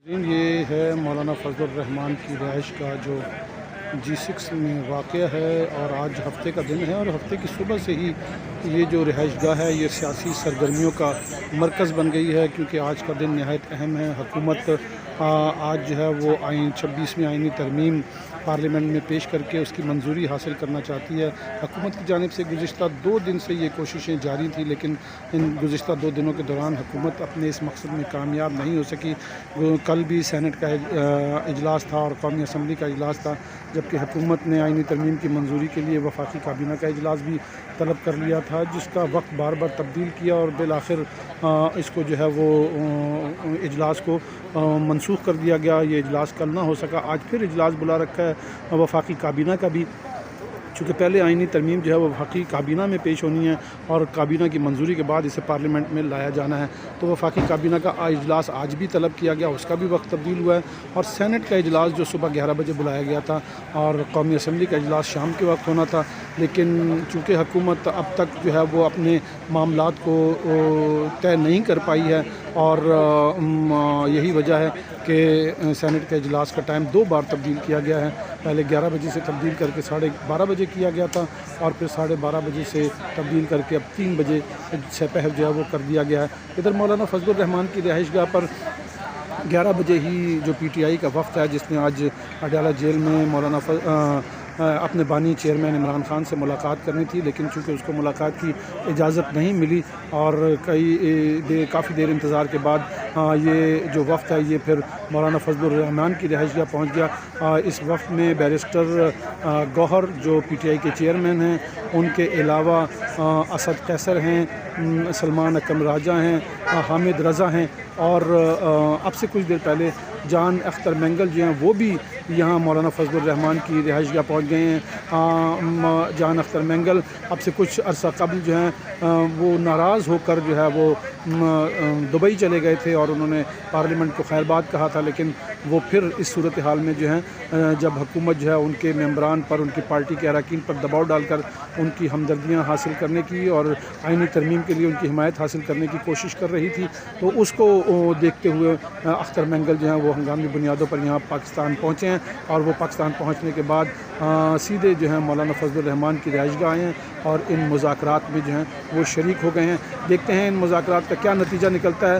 یہ ہے مولانا فضل الرحمان کی رہائش کا جو G6 میں واقع ہے، اور آج ہفتے کا دن ہے اور ہفتے کی صبح سے ہی یہ جو رہائش گاہ ہے یہ سیاسی سرگرمیوں کا مرکز بن گئی ہے، کیونکہ آج کا دن نہایت اہم ہے۔ حکومت آج جو ہے وہ 26ویں آئینی ترمیم پارلیمنٹ میں پیش کر کے اس کی منظوری حاصل کرنا چاہتی ہے۔ حکومت کی جانب سے گزشتہ 2 دن سے یہ کوششیں جاری تھیں، لیکن ان گزشتہ 2 دنوں کے دوران حکومت اپنے اس مقصد میں کامیاب نہیں ہو سکی۔ کل بھی سینٹ کا اجلاس تھا اور قومی اسمبلی کا اجلاس تھا، جبکہ حکومت نے آئینی ترمیم کی منظوری کے لیے وفاقی کابینہ کا اجلاس بھی طلب کر لیا تھا، جس کا وقت بار بار تبدیل کیا اور بالآخر اس کو جو ہے وہ اجلاس کو منسوخ کر دیا گیا۔ یہ اجلاس کل نہ ہو سکا۔ آج پھر اجلاس بلا رکھا ہے وفاقی کابینہ کا بھی، چونکہ پہلے آئینی ترمیم جو ہے وہ وفاقی کابینہ میں پیش ہونی ہے اور کابینہ کی منظوری کے بعد اسے پارلیمنٹ میں لایا جانا ہے۔ تو وفاقی کابینہ کا اجلاس آج بھی طلب کیا گیا، اس کا بھی وقت تبدیل ہوا ہے، اور سینٹ کا اجلاس جو صبح 11 بجے بلایا گیا تھا اور قومی اسمبلی کا اجلاس شام کے وقت ہونا تھا، لیکن چونکہ حکومت اب تک جو ہے وہ اپنے معاملات کو طے نہیں کر پائی ہے، اور یہی وجہ ہے کہ سینٹ کے اجلاس کا ٹائم 2 بار تبدیل کیا گیا ہے۔ پہلے 11 بجے سے تبدیل کر کے 12:30 بجے کیا گیا تھا، اور پھر 12:30 بجے سے تبدیل کر کے اب 3 بجے سے پہر جو ہے وہ کر دیا گیا ہے۔ ادھر مولانا فضل الرحمان کی رہائش گاہ پر 11 بجے ہی جو PTI کا وفد ہے، جس نے آج اڈیالہ جیل میں مولانا اپنے بانی چیئرمین عمران خان سے ملاقات کرنی تھی، لیکن چونکہ اس کو ملاقات کی اجازت نہیں ملی اور کافی دیر انتظار کے بعد یہ جو وفد ہے یہ پھر مولانا فضل الرحمان کی رہائش گاہ پہنچ گیا۔ اس وفد میں بیرسٹر گوہر جو PTI کے چیئرمین ہیں، ان کے علاوہ اسد قیصر ہیں، سلمان اکرم راجہ ہیں، حامد رضا ہیں، اور اب سے کچھ دیر پہلے جان اختر مینگل جو ہیں وہ بھی یہاں مولانا فضل الرحمان کی رہائش گاہ پہنچ گئے ہیں۔ جان اختر مینگل اب سے کچھ عرصہ قبل جو ہیں وہ ناراض ہو کر جو ہے وہ دبئی چلے گئے تھے، اور انہوں نے پارلیمنٹ کو خیر بات کہا تھا، لیکن وہ پھر اس صورتحال میں جو ہیں جب حکومت جو ہے ان کے ممبران پر، ان کی پارٹی کے اراکین پر دباؤ ڈال کر ان کی ہمدردیاں حاصل کرنے کی اور آئینی ترمیم کے لیے ان کی حمایت حاصل کرنے کی کوشش کر رہی تھی، تو اس کو دیکھتے ہوئے اختر مینگل جو ہیں وہ ہنگامی بنیادوں پر یہاں پاکستان پہنچے ہیں، اور وہ پاکستان پہنچنے کے بعد سیدھے جو ہیں مولانا فضل الرحمان کی رہائش گاہ آئے ہیں اور ان مذاکرات میں جو ہیں وہ شریک ہو گئے ہیں۔ دیکھتے ہیں ان مذاکرات کا کیا نتیجہ نکلتا ہے۔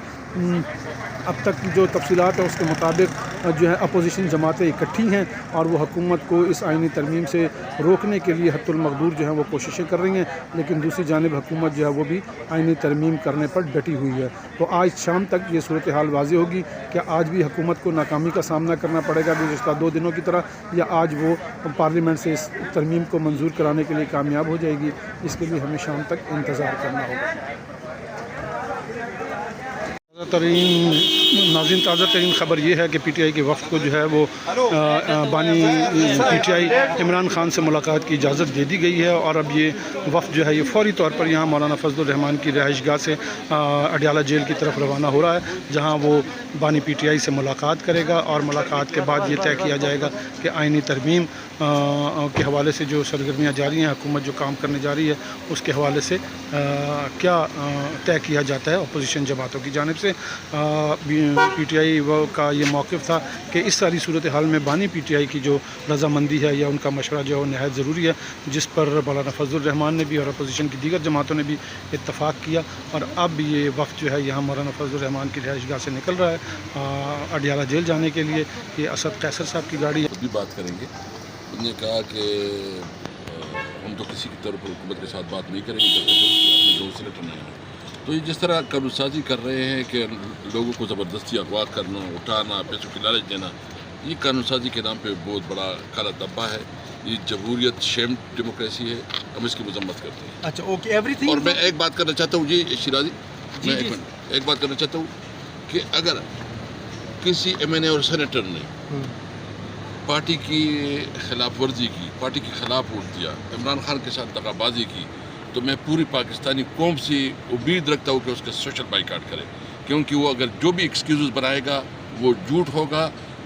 اب تک کی جو تفصیلات ہے اس کے مطابق جو ہے اپوزیشن جماعتیں اکٹھی ہیں اور وہ حکومت کو اس آئینی ترمیم سے روکنے کے لیے حتی المقدور جو ہیں وہ کوششیں کر رہی ہیں، لیکن دوسری جانب حکومت جو ہے وہ بھی آئینی ترمیم کرنے پر ڈٹی ہوئی ہے۔ تو آج شام تک یہ صورتحال واضح ہوگی کہ آج بھی حکومت کو ناکامی کا سامنا کرنا پڑے گا گزشتہ 2 دنوں کی طرح، یا آج وہ پارلیمنٹ سے اس ترمیم کو منظور کرانے کے لیے کامیاب ہو جائے گی۔ اس کے لیے ہمیں شام تک انتظار کرنا ہوگا۔ ناظرین، تازہ ترین خبر یہ ہے کہ PTI کے وفد کو جو ہے وہ بانی PTI عمران خان سے ملاقات کی اجازت دے دی گئی ہے، اور اب یہ وفد جو ہے یہ فوری طور پر یہاں مولانا فضل الرحمان کی رہائش گاہ سے اڈیالہ جیل کی طرف روانہ ہو رہا ہے، جہاں وہ بانی PTI سے ملاقات کرے گا، اور ملاقات کے بعد یہ طے کیا جائے گا کہ آئینی ترمیم کے حوالے سے جو سرگرمیاں جاری ہیں، حکومت جو کام کرنے جا رہی ہے اس کے حوالے سے کیا طے کیا جاتا ہے اپوزیشن جماعتوں کی جانب سے۔ PTI کا یہ موقف تھا کہ اس ساری صورتحال میں بانی PTI کی جو رضامندی ہے یا ان کا مشورہ جو ہے وہ نہایت ضروری ہے، جس پر مولانا فضل الرحمان نے بھی اور اپوزیشن کی دیگر جماعتوں نے بھی اتفاق کیا، اور اب یہ وقت جو ہے یہاں مولانا فضل الرحمان کی رہائش گاہ سے نکل رہا ہے اڈیالہ جیل جانے کے لیے۔ یہ اسد قیصر صاحب کی گاڑی ہے۔ بھی بات کریں گے۔ انہوں نے کہا کہ ہم تو کسی کی طرف حکومت کے ساتھ بات نہیں کریں گے جب تک دور سے لٹنا نہیں ہے۔ تو یہ جس طرح قانون سازی کر رہے ہیں کہ لوگوں کو زبردستی اغوا کرنا، اٹھانا، پیسوں کی لالچ دینا، یہ قانون سازی کے نام پہ بہت بڑا کالا دھبا ہے۔ یہ جمہوریت شیم ڈیموکریسی ہے، ہم اس کی مذمت کرتے ہیں۔ اچھا اوکے، ایوری اور میں ایک بات کرنا چاہتا ہوں جی شیرازی، میں ایک بات کرنا چاہتا ہوں کہ اگر کسی MNA اور سینیٹر نے پارٹی کی خلاف ورزی کی، پارٹی کے خلاف ووٹ دیا، عمران خان کے ساتھ دغا بازی کی، تو میں پوری پاکستانی قوم سے امید رکھتا ہوں کہ اس کا سوشل بائیکاٹ کرے، کیونکہ وہ اگر جو بھی ایکسکیوزز بنائے گا وہ جھوٹ ہوگا،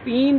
3